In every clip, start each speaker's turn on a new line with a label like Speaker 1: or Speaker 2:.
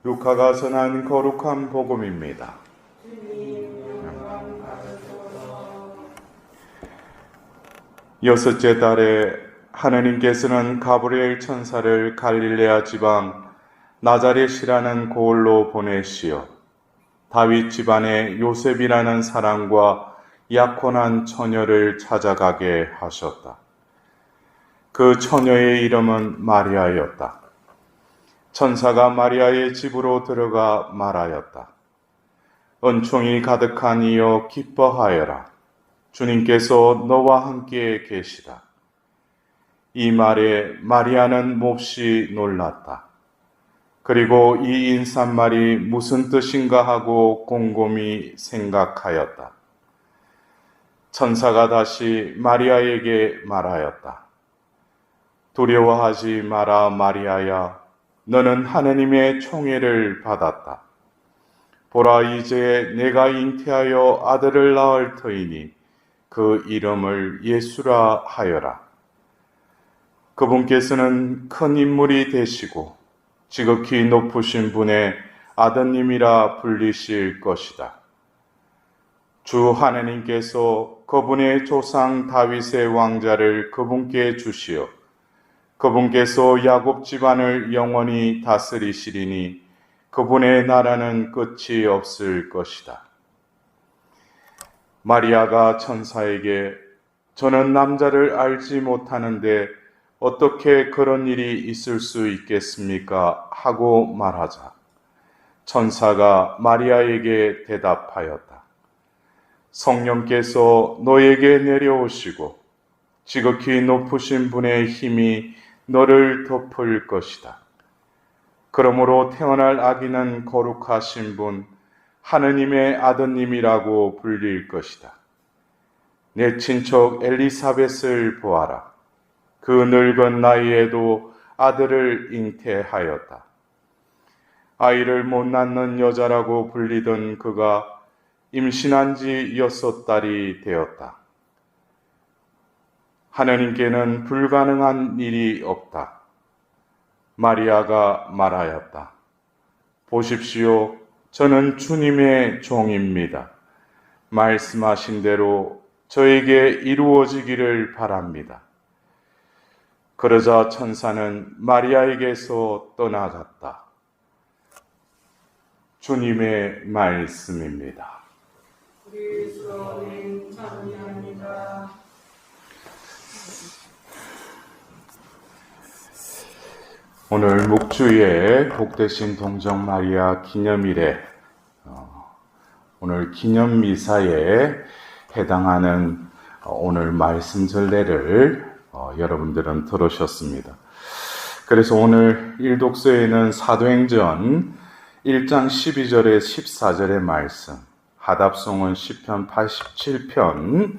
Speaker 1: 루카가 전한 거룩한 복음입니다. 여섯째 달에 하느님께서는 가브리엘 천사를 갈릴레아 지방 나자렛이라는 고을로 보내시어 다윗 집안의 요셉이라는 사람과 약혼한 처녀를 찾아가게 하셨다. 그 처녀의 이름은 마리아였다. 천사가 마리아의 집으로 들어가 말하였다. 은총이 가득한 이여 기뻐하여라. 주님께서 너와 함께 계시다. 이 말에 마리아는 몹시 놀랐다. 그리고 이 인사말이 무슨 뜻인가 하고 곰곰이 생각하였다. 천사가 다시 마리아에게 말하였다. 두려워하지 마라 마리아야. 너는 하느님의 총애를 받았다. 보라 이제 내가 잉태하여 아들을 낳을 터이니 그 이름을 예수라 하여라. 그분께서는 큰 인물이 되시고 지극히 높으신 분의 아드님이라 불리실 것이다. 주 하느님께서 그분의 조상 다윗의 왕자를 그분께 주시어 그분께서 야곱 집안을 영원히 다스리시리니 그분의 나라는 끝이 없을 것이다. 마리아가 천사에게 저는 남자를 알지 못하는데 어떻게 그런 일이 있을 수 있겠습니까? 하고 말하자 천사가 마리아에게 대답하였다. 성령께서 너에게 내려오시고 지극히 높으신 분의 힘이 너를 덮을 것이다. 그러므로 태어날 아기는 거룩하신 분, 하느님의 아드님이라고 불릴 것이다. 내 친척 엘리사벳을 보아라. 그 늙은 나이에도 아들을 잉태하였다. 아이를 못 낳는 여자라고 불리던 그가 임신한 지 6달이 되었다. 하느님께는 불가능한 일이 없다. 마리아가 말하였다. 보십시오. 저는 주님의 종입니다. 말씀하신 대로 저에게 이루어지기를 바랍니다. 그러자 천사는 마리아에게서 떠나갔다. 주님의 말씀입니다.
Speaker 2: 그리스도님 찬양합니다.
Speaker 1: 오늘 묵주의 복되신 동정 마리아 기념일에 오늘 기념 미사에 해당하는 오늘 말씀 전례를 여러분들은 들으셨습니다. 그래서 오늘 일독서에는 사도행전 1장 12절에 14절의 말씀, 하답송은 시편 87편,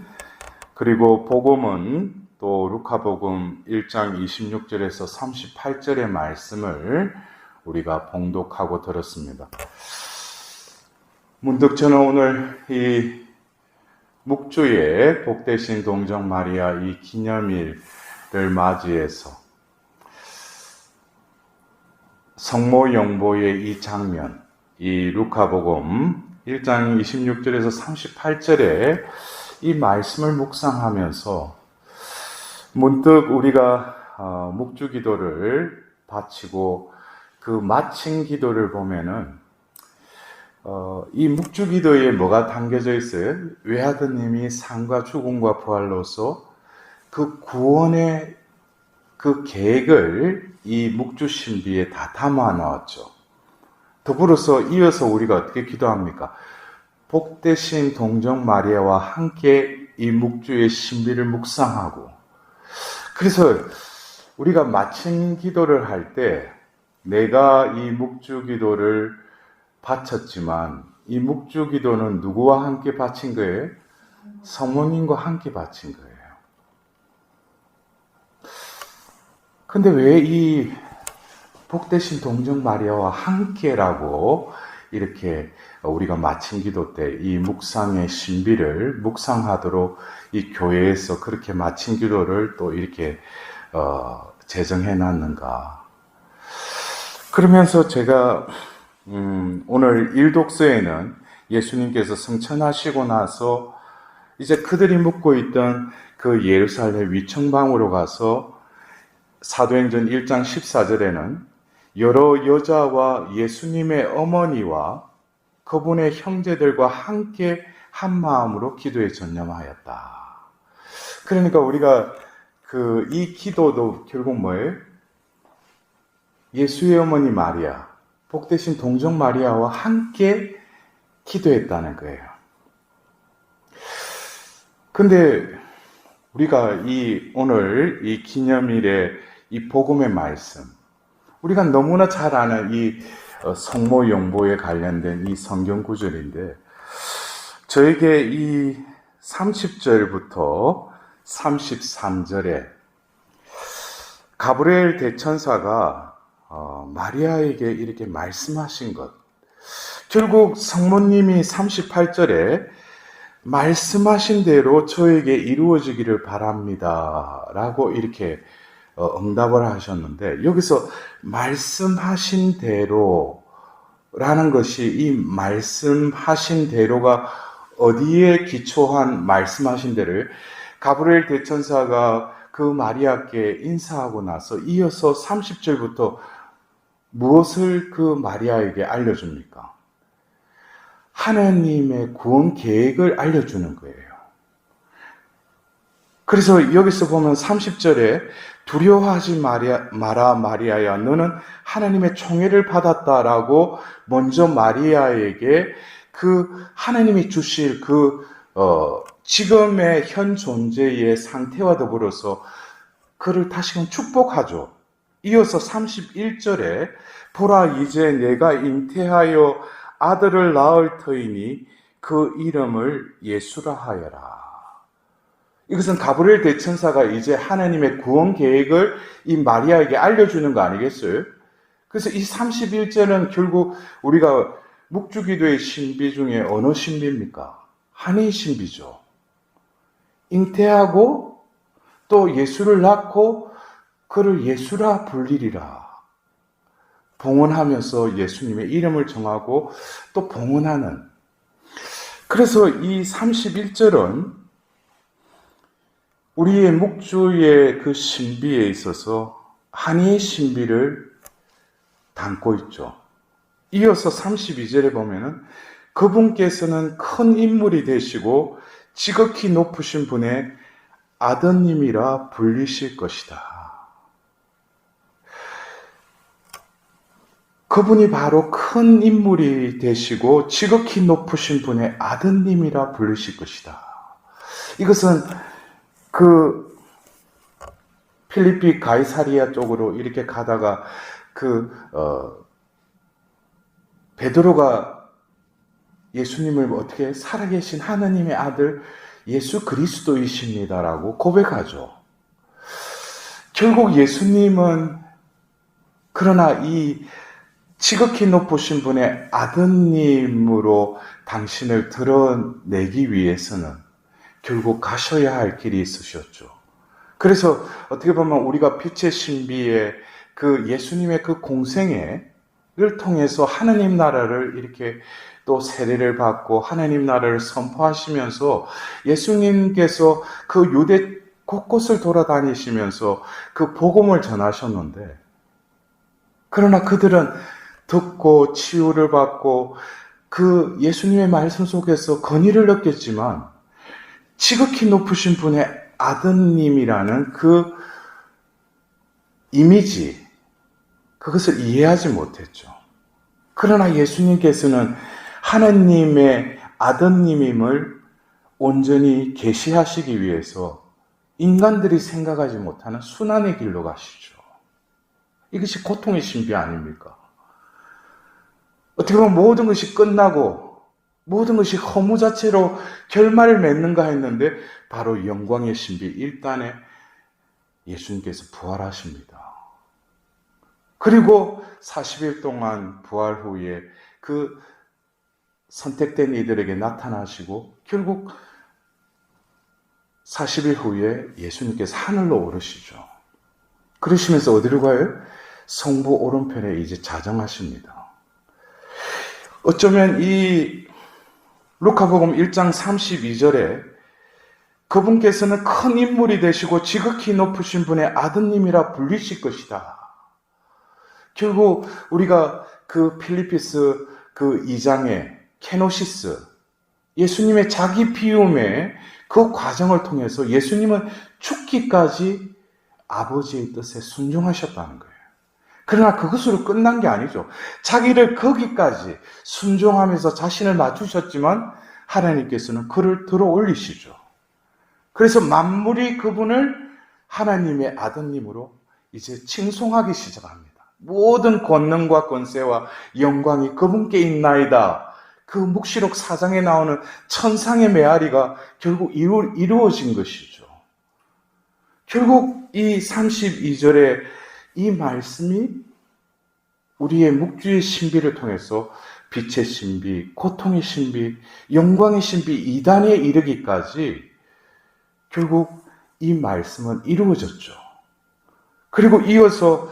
Speaker 1: 그리고 복음은 또 루카복음 1장 26절에서 38절의 말씀을 우리가 봉독하고 들었습니다. 문득 저는 오늘 이 묵주의 복되신 동정 마리아 이 기념일을 맞이해서 성모 영보의 이 장면, 이 루카복음 1장 26절에서 38절의 이 말씀을 묵상하면서 문득 우리가 묵주 기도를 바치고 그 마친 기도를 보면은 이 묵주 기도에 뭐가 담겨져 있어요? 외아드님이 삶과 죽음과 부활로서 그 구원의 그 계획을 이 묵주 신비에 다 담아 넣었죠. 더불어서 이어서 우리가 어떻게 기도합니까? 복되신 동정 마리아와 함께 이 묵주의 신비를 묵상하고, 그래서 우리가 마친 기도를 할 때 내가 이 묵주 기도를 바쳤지만 이 묵주 기도는 누구와 함께 바친 거예요? 성모님과 함께 바친 거예요. 근데 왜 이 복되신 동정 마리아와 함께라고 이렇게 우리가 마친 기도 때 이 묵상의 신비를 묵상하도록 이 교회에서 그렇게 마친 기도를 또 이렇게 제정해 놨는가? 그러면서 제가 오늘 일독서에는 예수님께서 승천하시고 나서 이제 그들이 묵고 있던 그 예루살렘 위청방으로 가서 사도행전 1장 14절에는 여러 여자와 예수님의 어머니와 그분의 형제들과 함께 한 마음으로 기도에 전념하였다. 그러니까 우리가 이 기도도 결국 뭐예요? 예수의 어머니 마리아, 복되신 동정 마리아와 함께 기도했다는 거예요. 근데 우리가 오늘 이 기념일의 이 복음의 말씀, 우리가 너무나 잘 아는 이 성모 용보에 관련된 이 성경 구절인데, 저에게 이 30절부터 33절에 가브리엘 대천사가 마리아에게 이렇게 말씀하신 것, 결국 성모님이 38절에 말씀하신 대로 저에게 이루어지기를 바랍니다 라고 이렇게 응답을 하셨는데, 여기서 말씀하신 대로라는 것이, 이 말씀하신 대로가 어디에 기초한 말씀하신 대로를 가브리엘 대천사가 그 마리아께 인사하고 나서 이어서 30절부터 무엇을 그 마리아에게 알려줍니까? 하나님의 구원 계획을 알려주는 거예요. 그래서 여기서 보면 30절에 두려워하지 마라 마리아야, 너는 하나님의 총애를 받았다라고 먼저 마리아에게 그 하나님이 주실 지금의 현 존재의 상태와 더불어서 그를 다시금 축복하죠. 이어서 31절에 보라, 이제 내가 잉태하여 아들을 낳을 터이니 그 이름을 예수라 하여라. 이것은 가브리엘 대천사가 이제 하나님의 구원 계획을 이 마리아에게 알려주는 거 아니겠어요? 그래서 이 31절은 결국 우리가 묵주기도의 신비 중에 어느 신비입니까? 한의 신비죠. 잉태하고 또 예수를 낳고 그를 예수라 불리리라. 봉헌하면서 예수님의 이름을 정하고 또 봉헌하는. 그래서 이 31절은 우리의 묵주의 그 신비에 있어서 한의의 신비를 담고 있죠. 이어서 32절에 보면은 그분께서는 큰 인물이 되시고 지극히 높으신 분의 아드님이라 불리실 것이다. 그분이 바로 큰 인물이 되시고 지극히 높으신 분의 아드님이라 불리실 것이다. 이것은 필리피 가이사리아 쪽으로 이렇게 가다가 베드로가 예수님을 어떻게 살아계신 하나님의 아들 예수 그리스도이십니다라고 고백하죠. 결국 예수님은 그러나 이 지극히 높으신 분의 아드님으로 당신을 드러내기 위해서는 결국 가셔야 할 길이 있으셨죠. 그래서 어떻게 보면 우리가 빛의 신비의 예수님의 공생애를 통해서 하나님 나라를 이렇게 또 세례를 받고 하나님 나라를 선포하시면서 예수님께서 유대 곳곳을 돌아다니시면서 복음을 전하셨는데, 그러나 그들은 듣고 치유를 받고 예수님의 말씀 속에서 건의를 느꼈지만 지극히 높으신 분의 아드님이라는 이미지, 그것을 이해하지 못했죠. 그러나 예수님께서는 하나님의 아드님임을 온전히 계시하시기 위해서 인간들이 생각하지 못하는 순환의 길로 가시죠. 이것이 고통의 신비 아닙니까? 어떻게 보면 모든 것이 끝나고 모든 것이 허무 자체로 결말을 맺는가 했는데 바로 영광의 신비 1단에 예수님께서 부활하십니다. 그리고 40일 동안 부활 후에 선택된 이들에게 나타나시고 결국 40일 후에 예수님께서 하늘로 오르시죠. 그러시면서 어디로 가요? 성부 오른편에 이제 자정하십니다. 어쩌면 이 루카복음 1장 32절에 그분께서는 큰 인물이 되시고 지극히 높으신 분의 아드님이라 불리실 것이다. 결국 우리가 그 필리피스 그 2장의 케노시스, 예수님의 자기 비움의 그 과정을 통해서 예수님은 죽기까지 아버지의 뜻에 순종하셨다는 거예요. 그러나 그것으로 끝난 게 아니죠. 자기를 거기까지 순종하면서 자신을 맞추셨지만 하나님께서는 그를 들어 올리시죠. 그래서 만물이 그분을 하나님의 아드님으로 이제 칭송하기 시작합니다. 모든 권능과 권세와 영광이 그분께 있나이다. 그 묵시록 4장에 나오는 천상의 메아리가 결국 이루어진 것이죠. 결국 이 32절에 이 말씀이 우리의 묵주의 신비를 통해서 빛의 신비, 고통의 신비, 영광의 신비 2단에 이르기까지 결국 이 말씀은 이루어졌죠. 그리고 이어서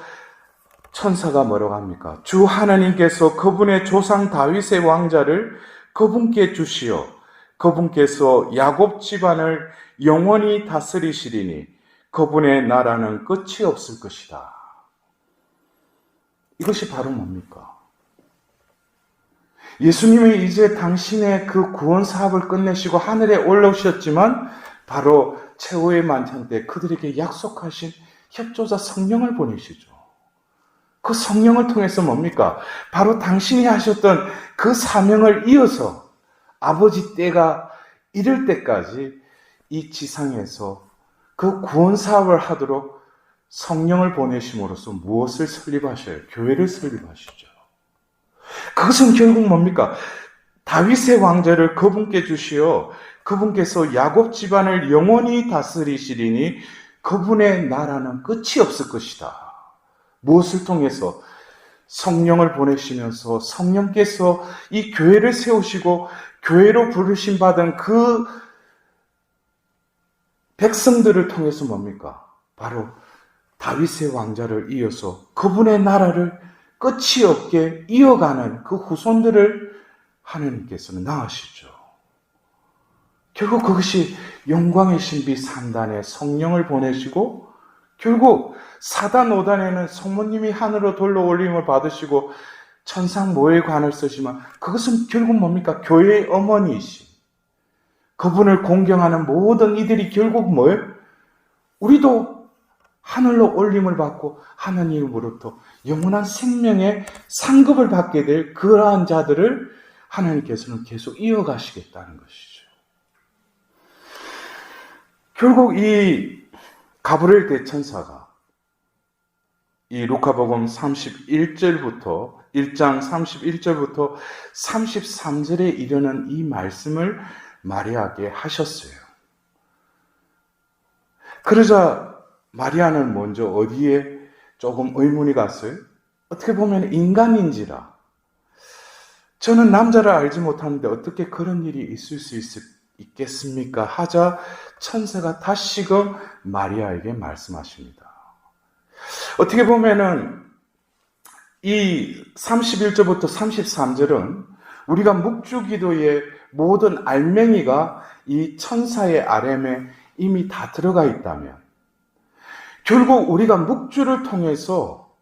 Speaker 1: 천사가 뭐라고 합니까? 주 하나님께서 그분의 조상 다윗의 왕자를 그분께 주시어 그분께서 야곱 집안을 영원히 다스리시리니 그분의 나라는 끝이 없을 것이다. 이것이 바로 뭡니까? 예수님이 이제 당신의 그 구원 사업을 끝내시고 하늘에 올라오셨지만 바로 최후의 만찬 때 그들에게 약속하신 협조자 성령을 보내시죠. 그 성령을 통해서 뭡니까? 바로 당신이 하셨던 그 사명을 이어서 아버지 때가 이를 때까지 이 지상에서 그 구원 사업을 하도록 성령을 보내심으로써 무엇을 설립하셔요? 교회를 설립하시죠. 그것은 결국 뭡니까? 다윗의 왕자를 그분께 주시어 그분께서 야곱 집안을 영원히 다스리시리니 그분의 나라는 끝이 없을 것이다. 무엇을 통해서? 성령을 보내시면서 성령께서 이 교회를 세우시고 교회로 부르심 받은 그 백성들을 통해서 뭡니까? 바로 다윗의 왕자를 이어서 그분의 나라를 끝이 없게 이어가는 그 후손들을 하나님께서는 낳으시죠. 결국 그것이 영광의 신비 3단에 성령을 보내시고 결국 4단 5단에는 성모님이 하늘로 돌로 올림을 받으시고 천상 모의 관을 쓰시면 그것은 결국 뭡니까? 교회의 어머니이신 그분을 공경하는 모든 이들이 결국 뭐예요? 우리도 하늘로 올림을 받고 하나님으로부터 영원한 생명의 상급을 받게 될 그러한 자들을 하나님께서는 계속 이어가시겠다는 것이죠. 결국 이 가브리엘 대천사가 이 루카복음 31절부터 1장 31절부터 33절에 이르는 이 말씀을 마리아에게 하셨어요. 그러자 마리아는 먼저 어디에 조금 의문이 갔어요? 어떻게 보면 인간인지라. 저는 남자를 알지 못하는데 어떻게 그런 일이 있을 수 있겠습니까? 하자 천사가 다시금 마리아에게 말씀하십니다. 어떻게 보면은 이 31절부터 33절은 우리가 묵주기도의 모든 알맹이가 이 천사의 RM에 이미 다 들어가 있다면 결국 우리가 묵주를 통해서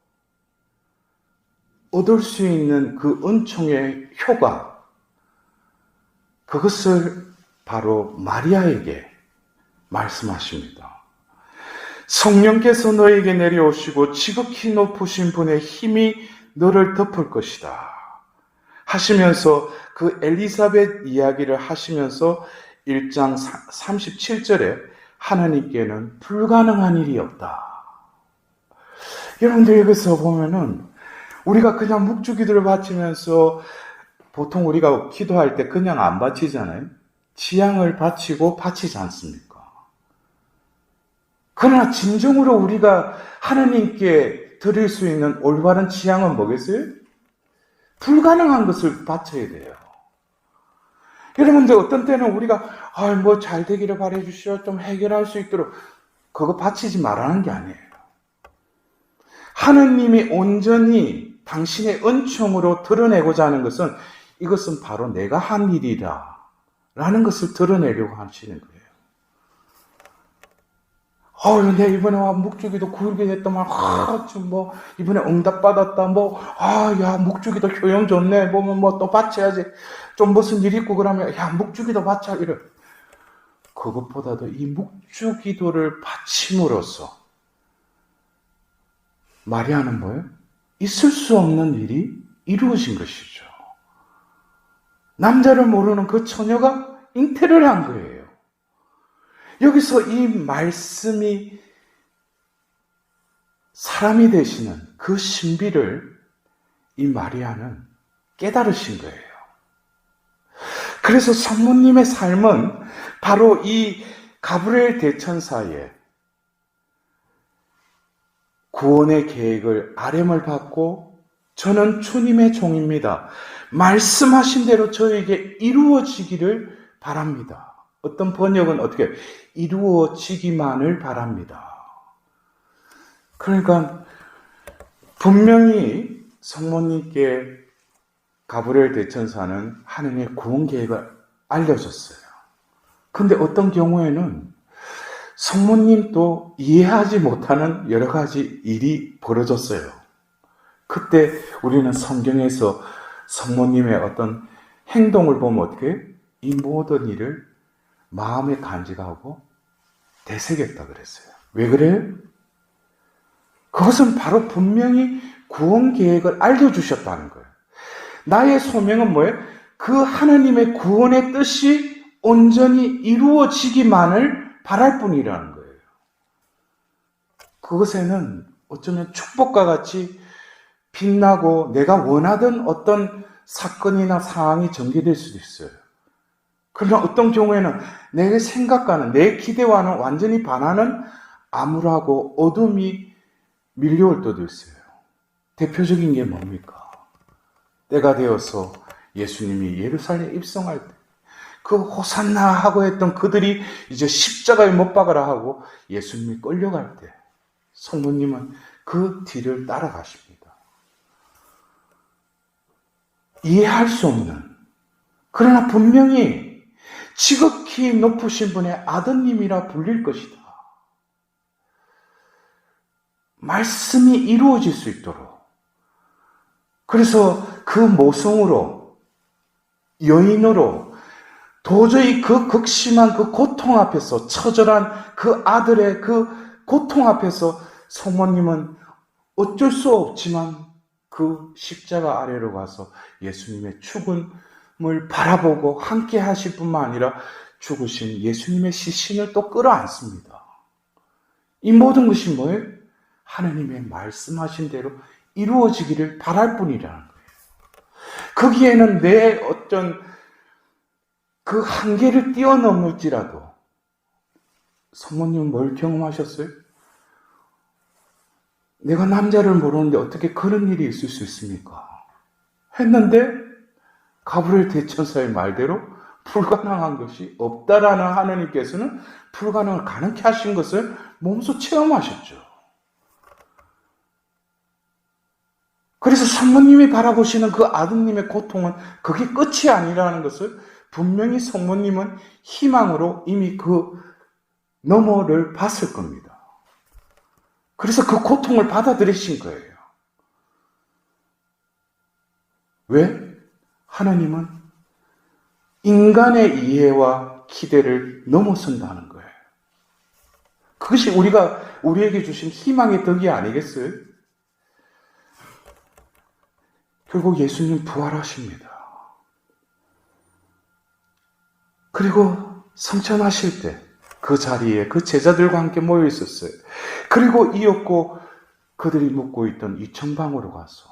Speaker 1: 얻을 수 있는 그 은총의 효과 그것을 바로 마리아에게 말씀하십니다. 성령께서 너에게 내려오시고 지극히 높으신 분의 힘이 너를 덮을 것이다 하시면서 그 엘리사벳 이야기를 하시면서 1장 37절에 하나님께는 불가능한 일이 없다. 여러분들 여기서 보면은 우리가 그냥 묵주기도를 바치면서 보통 우리가 기도할 때 그냥 안 바치잖아요. 지향을 바치고 바치지 않습니까? 그러나 진정으로 우리가 하나님께 드릴 수 있는 올바른 지향은 뭐겠어요? 불가능한 것을 바쳐야 돼요. 여러분들 어떤 때는 우리가 뭐 잘 되기를 바래 주시오 좀 해결할 수 있도록 그거 바치지 말라는 게 아니에요. 하느님이 온전히 당신의 은총으로 드러내고자 하는 것은 이것은 바로 내가 한 일이다 라는 것을 드러내려고 하시는 거예요. 내가 이번에 묵주기도 9일기 됐더만, 이번에 응답 받았다, 묵주기도 효용 좋네, 또 바쳐야지. 좀 무슨 일 있고 그러면, 묵주기도 바쳐, 이래. 그것보다도 이 묵주기도를 바침으로써, 마리아는 뭐예요? 있을 수 없는 일이 이루어진 것이죠. 남자를 모르는 그 처녀가 잉태를 한 거예요. 여기서 이 말씀이 사람이 되시는 그 신비를 이 마리아는 깨달으신 거예요. 그래서 성모님의 삶은 바로 이 가브리엘 대천사의 구원의 계획을 아뢰을 받고 저는 주님의 종입니다. 말씀하신 대로 저에게 이루어지기를 바랍니다. 어떤 번역은 어떻게 이루어지기만을 바랍니다. 그러니까 분명히 성모님께 가브리엘 대천사는 하느님의 구원 계획을 알려줬어요. 근데 어떤 경우에는 성모님도 이해하지 못하는 여러 가지 일이 벌어졌어요. 그때 우리는 성경에서 성모님의 어떤 행동을 보면 어떻게 이 모든 일을 마음에 간직하고 되새겼다 그랬어요. 왜 그래요? 그것은 바로 분명히 구원 계획을 알려주셨다는 거예요. 나의 소명은 뭐예요? 그 하나님의 구원의 뜻이 온전히 이루어지기만을 바랄 뿐이라는 거예요. 그것에는 어쩌면 축복과 같이 빛나고 내가 원하던 어떤 사건이나 상황이 전개될 수도 있어요. 그러나 어떤 경우에는 내 생각과는 내 기대와는 완전히 반하는 암울하고 어둠이 밀려올 때도 있어요. 대표적인 게 뭡니까? 때가 되어서 예수님이 예루살렘에 입성할 때 그 호산나 하고 했던 그들이 이제 십자가에 못 박으라 하고 예수님이 끌려갈 때 성모님은 그 뒤를 따라가십니다. 이해할 수 없는, 그러나 분명히 지극히 높으신 분의 아드님이라 불릴 것이다. 말씀이 이루어질 수 있도록. 그래서 그 모성으로, 여인으로 도저히 그 극심한 그 고통 앞에서, 처절한 그 아들의 그 고통 앞에서 성모님은 어쩔 수 없지만 그 십자가 아래로 가서 예수님의 죽음을 바라보고 함께 하실 뿐만 아니라 죽으신 예수님의 시신을 또 끌어안습니다. 이 모든 것이 뭐예요? 하나님의 말씀하신 대로 이루어지기를 바랄 뿐이라는 거예요. 거기에는 내 어떤 그 한계를 뛰어넘을지라도, 성모님은 뭘 경험하셨어요? 내가 남자를 모르는데 어떻게 그런 일이 있을 수 있습니까? 했는데 가브리엘 대천사의 말대로 불가능한 것이 없다라는 하나님께서는 불가능을 가능케 하신 것을 몸소 체험하셨죠. 그래서 성모님이 바라보시는 그 아드님의 고통은 그게 끝이 아니라는 것을 분명히 성모님은 희망으로 이미 그 너머를 봤을 겁니다. 그래서 그 고통을 받아들이신 거예요. 왜? 하나님은 인간의 이해와 기대를 넘어선다는 거예요. 그것이 우리에게 주신 희망의 덕이 아니겠어요? 결국 예수님 부활하십니다. 그리고 성천하실 때 그 자리에 그 제자들과 함께 모여 있었어요. 그리고 이었고 그들이 묵고 있던 이천방으로 가서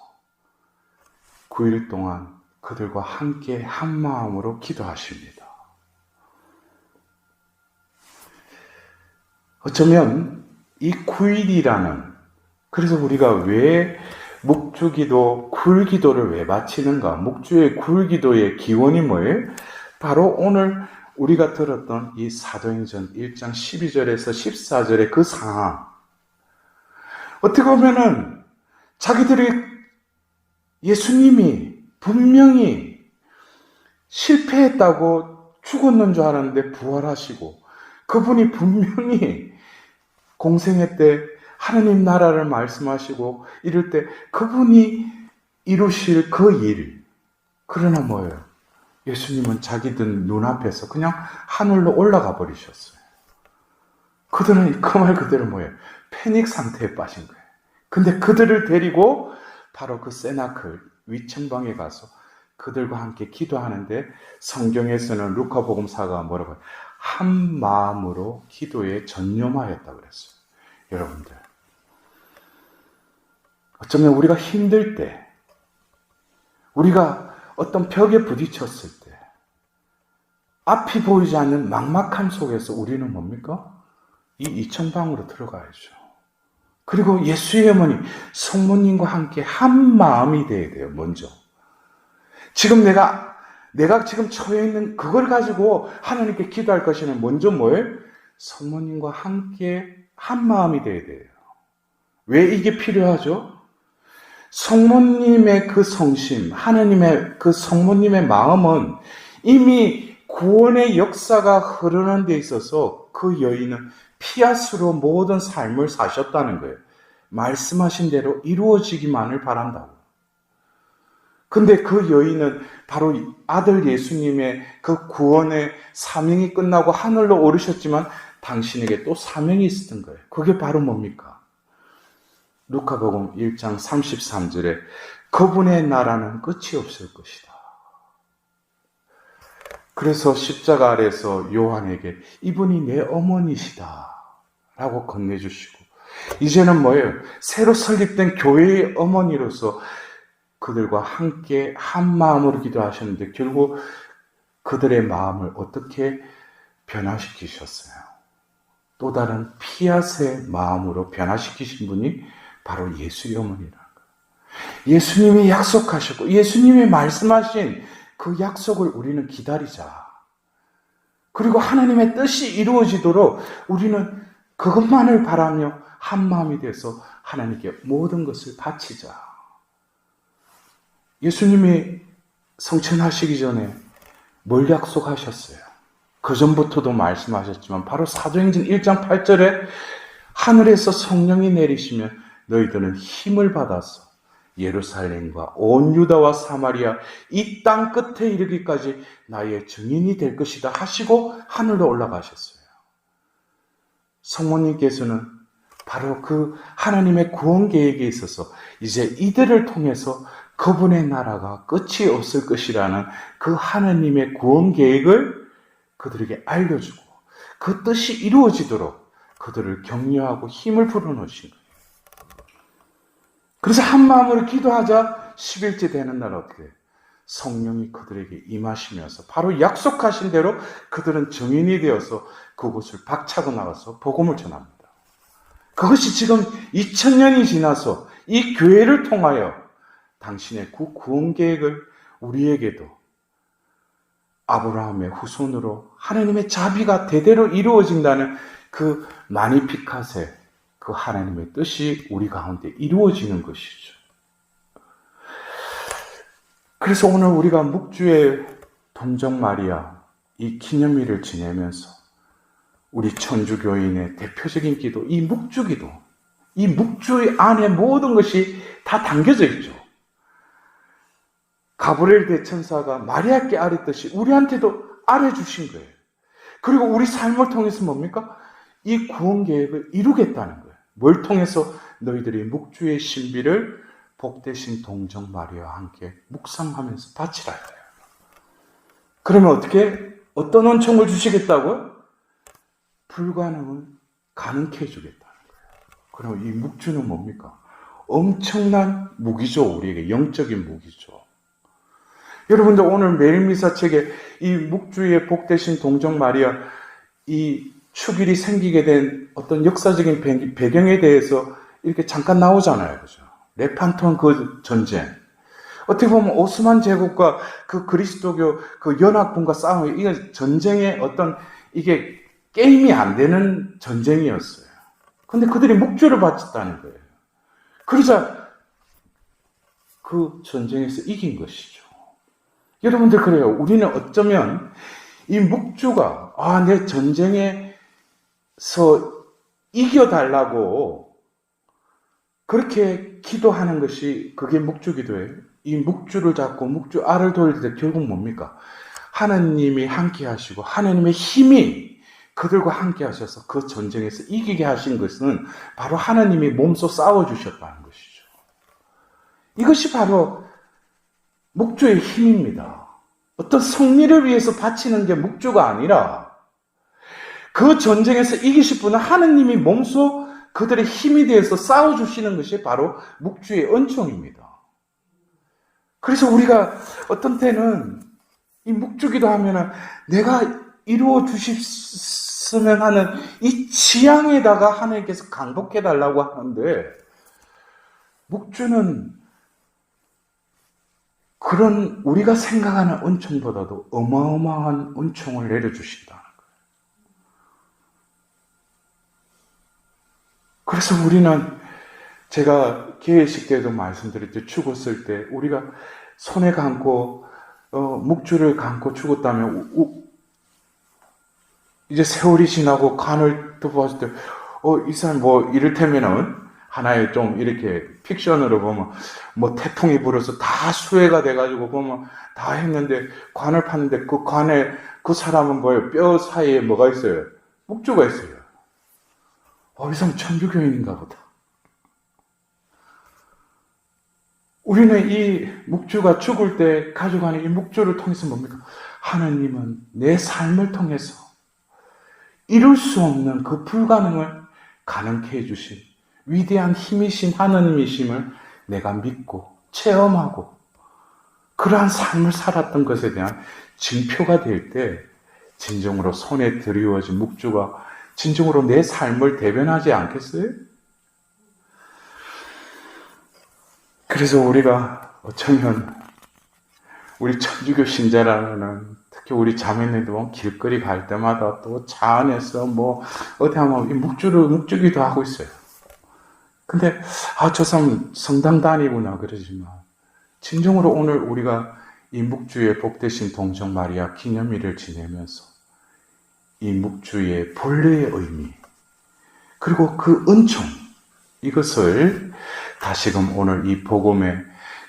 Speaker 1: 9일 동안 그들과 함께 한 마음으로 기도하십니다. 어쩌면 이 9일이라는, 그래서 우리가 왜 묵주기도, 굴기도를 왜 바치는가? 묵주의 굴기도의 기원이 뭐예요? 바로 오늘 우리가 들었던 이 사도행전 1장 12절에서 14절의 그 상황. 어떻게 보면은 자기들이 예수님이 분명히 실패했다고 죽었는 줄 알았는데 부활하시고, 그분이 분명히 공생애 때 하느님 나라를 말씀하시고 이럴 때 그분이 이루실 그 일. 그러나 뭐예요? 예수님은 자기들 눈앞에서 그냥 하늘로 올라가 버리셨어요. 그들은 그 말 그대로 뭐예요? 패닉 상태에 빠진 거예요. 근데 그들을 데리고 바로 그 세나클 위층방에 가서 그들과 함께 기도하는데, 성경에서는 루카복음사가 뭐라고 해요? 한 마음으로 기도에 전념하였다고 그랬어요. 여러분들, 어쩌면 우리가 힘들 때, 우리가 어떤 벽에 부딪혔을 때, 앞이 보이지 않는 막막함 속에서 우리는 뭡니까? 이 이천방으로 들어가야죠. 그리고 예수의 어머니 성모님과 함께 한 마음이 돼야 돼요. 먼저 지금 내가 지금 처해 있는 그걸 가지고 하나님께 기도할 것이는 먼저 뭐예요? 성모님과 함께 한 마음이 돼야 돼요. 왜 이게 필요하죠? 성모님의 그 성심, 하나님의 그 성모님의 마음은 이미 구원의 역사가 흐르는 데 있어서 그 여인은 피아스로 모든 삶을 사셨다는 거예요. 말씀하신 대로 이루어지기만을 바란다고. 근데 그 여인은 바로 아들 예수님의 그 구원의 사명이 끝나고 하늘로 오르셨지만 당신에게 또 사명이 있었던 거예요. 그게 바로 뭡니까? 루카복음 1장 33절에 그분의 나라는 끝이 없을 것이다. 그래서 십자가 아래서 요한에게 이분이 내 어머니시다 라고 건네주시고, 이제는 뭐예요? 새로 설립된 교회의 어머니로서 그들과 함께 한 마음으로 기도하셨는데, 결국 그들의 마음을 어떻게 변화시키셨어요? 또 다른 피아스의 마음으로 변화시키신 분이 바로 예수의 어머니라는 거예요. 예수님이 약속하셨고 예수님이 말씀하신 그 약속을 우리는 기다리자. 그리고 하나님의 뜻이 이루어지도록 우리는 그것만을 바라며 한 마음이 돼서 하나님께 모든 것을 바치자. 예수님이 성천하시기 전에 뭘 약속하셨어요? 그 전부터도 말씀하셨지만 바로 사도행전 1장 8절에 하늘에서 성령이 내리시면 너희들은 힘을 받아서 예루살렘과 온 유다와 사마리아 이 땅 끝에 이르기까지 나의 증인이 될 것이다 하시고 하늘로 올라가셨어요. 성모님께서는 바로 그 하나님의 구원 계획에 있어서 이제 이들을 통해서 그분의 나라가 끝이 없을 것이라는 그 하나님의 구원 계획을 그들에게 알려주고 그 뜻이 이루어지도록 그들을 격려하고 힘을 불어넣으신 거예요. 그래서 한 마음으로 기도하자 10일째 되는 날 어떻게 성령이 그들에게 임하시면서 바로 약속하신 대로 그들은 증인이 되어서 그곳을 박차고 나가서 복음을 전합니다. 그것이 지금 2000년이 지나서 이 교회를 통하여 당신의 그 구원 계획을 우리에게도 아브라함의 후손으로 하나님의 자비가 대대로 이루어진다는 그 마니피카세, 그 하나님의 뜻이 우리 가운데 이루어지는 것이죠. 그래서 오늘 우리가 묵주의 동정 마리아 이 기념일을 지내면서 우리 천주교인의 대표적인 기도, 이 묵주기도, 이 묵주 안에 모든 것이 다 담겨져 있죠. 가브리엘 대천사가 마리아께 아뢰듯이 우리한테도 아뢰주신 거예요. 그리고 우리 삶을 통해서 뭡니까? 이 구원 계획을 이루겠다는 거예요. 뭘 통해서? 너희들이 묵주의 신비를 복되신 동정 마리아와 함께 묵상하면서 바치라 해요. 그러면 어떻게? 어떤 은총을 주시겠다고요? 불가능은 가능케 해주겠다는 거예요. 그럼 이 묵주는 뭡니까? 엄청난 무기죠. 우리에게 영적인 무기죠. 여러분들 오늘 매일미사책에 이 묵주의 복되신 동정 마리아 이 축일이 생기게 된 어떤 역사적인 배경에 대해서 이렇게 잠깐 나오잖아요. 그죠? 레판톤 그 전쟁. 어떻게 보면 오스만 제국과 그 그리스도교 그 연합군과 싸움이 이게 전쟁의 어떤 이게 게임이 안 되는 전쟁이었어요. 근데 그들이 묵주를 바쳤다는 거예요. 그러자 그 전쟁에서 이긴 것이죠. 여러분들 그래요. 우리는 어쩌면 이 묵주가 내 전쟁에서 이겨달라고 그렇게 기도하는 것이 그게 묵주 기도예요. 이 묵주를 잡고 묵주 알을 돌릴 때 결국 뭡니까? 하나님이 함께 하시고 하나님의 힘이 그들과 함께 하셔서 그 전쟁에서 이기게 하신 것은 바로 하나님이 몸소 싸워주셨다는 것이죠. 이것이 바로 묵주의 힘입니다. 어떤 승리를 위해서 바치는 게 묵주가 아니라 그 전쟁에서 이기실 분은 하나님이 몸소 그들의 힘이 되어서 싸워주시는 것이 바로 묵주의 은총입니다. 그래서 우리가 어떤 때는 이 묵주기도 하면은 내가 이루어 주셨으면 하는 이 지향에다가 하나님께서 강복해 달라고 하는데 묵주는 그런 우리가 생각하는 은총보다도 어마어마한 은총을 내려주신다는 거예요. 그래서 우리는 제가 개회식 때도 말씀드렸죠. 죽었을 때 우리가 손에 감고 묵주를 감고 죽었다면 이제 세월이 지나고 간을 또 봤을 때 이 사람 이를테면은 하나의 좀 이렇게 픽션으로 보면 태풍이 불어서 다 수해가 돼가지고 보면 다 했는데 관을 팠는데 그 관에 그 사람은 뭐예요? 뼈 사이에 뭐가 있어요? 묵주가 있어요. 이 사람 천주교인인가 보다. 우리는 이 묵주가 죽을 때 가져가는 이 묵주를 통해서 뭡니까? 하나님은 내 삶을 통해서 이룰 수 없는 그 불가능을 가능케 해주신 위대한 힘이신 하나님이심을 내가 믿고 체험하고 그러한 삶을 살았던 것에 대한 징표가 될 때 진정으로 손에 드리워진 묵주가 진정으로 내 삶을 대변하지 않겠어요? 그래서 우리가 어쩌면 우리 천주교 신자라는 특히 우리 자매님도 길거리 갈 때마다 또 차 안에서 어디 하면 이 묵주기도 하고 있어요. 근데 저 사람 성당 다니구나 그러지만 진정으로 오늘 우리가 이 묵주의 복되신 동정 마리아 기념일을 지내면서 이 묵주의 본래의 의미 그리고 그 은총 이것을 다시금 오늘 이 복음의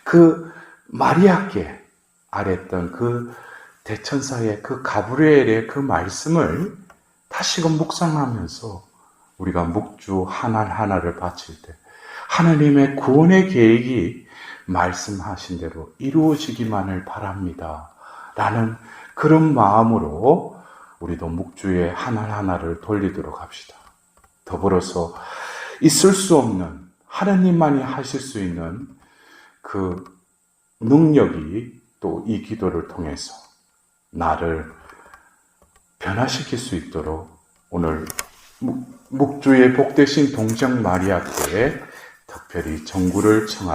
Speaker 1: 그 마리아께 아랬던 그 대천사의 그 가브리엘의 그 말씀을 다시금 묵상하면서 우리가 묵주 하나하나를 바칠 때 하나님의 구원의 계획이 말씀하신 대로 이루어지기만을 바랍니다. 라는 그런 마음으로 우리도 묵주의 하나하나를 돌리도록 합시다. 더불어서 있을 수 없는 하나님만이 하실 수 있는 그 능력이 또 이 기도를 통해서 나를 변화시킬 수 있도록 오늘 묵주의 복되신 동정 마리아께 특별히 정구를 청하다.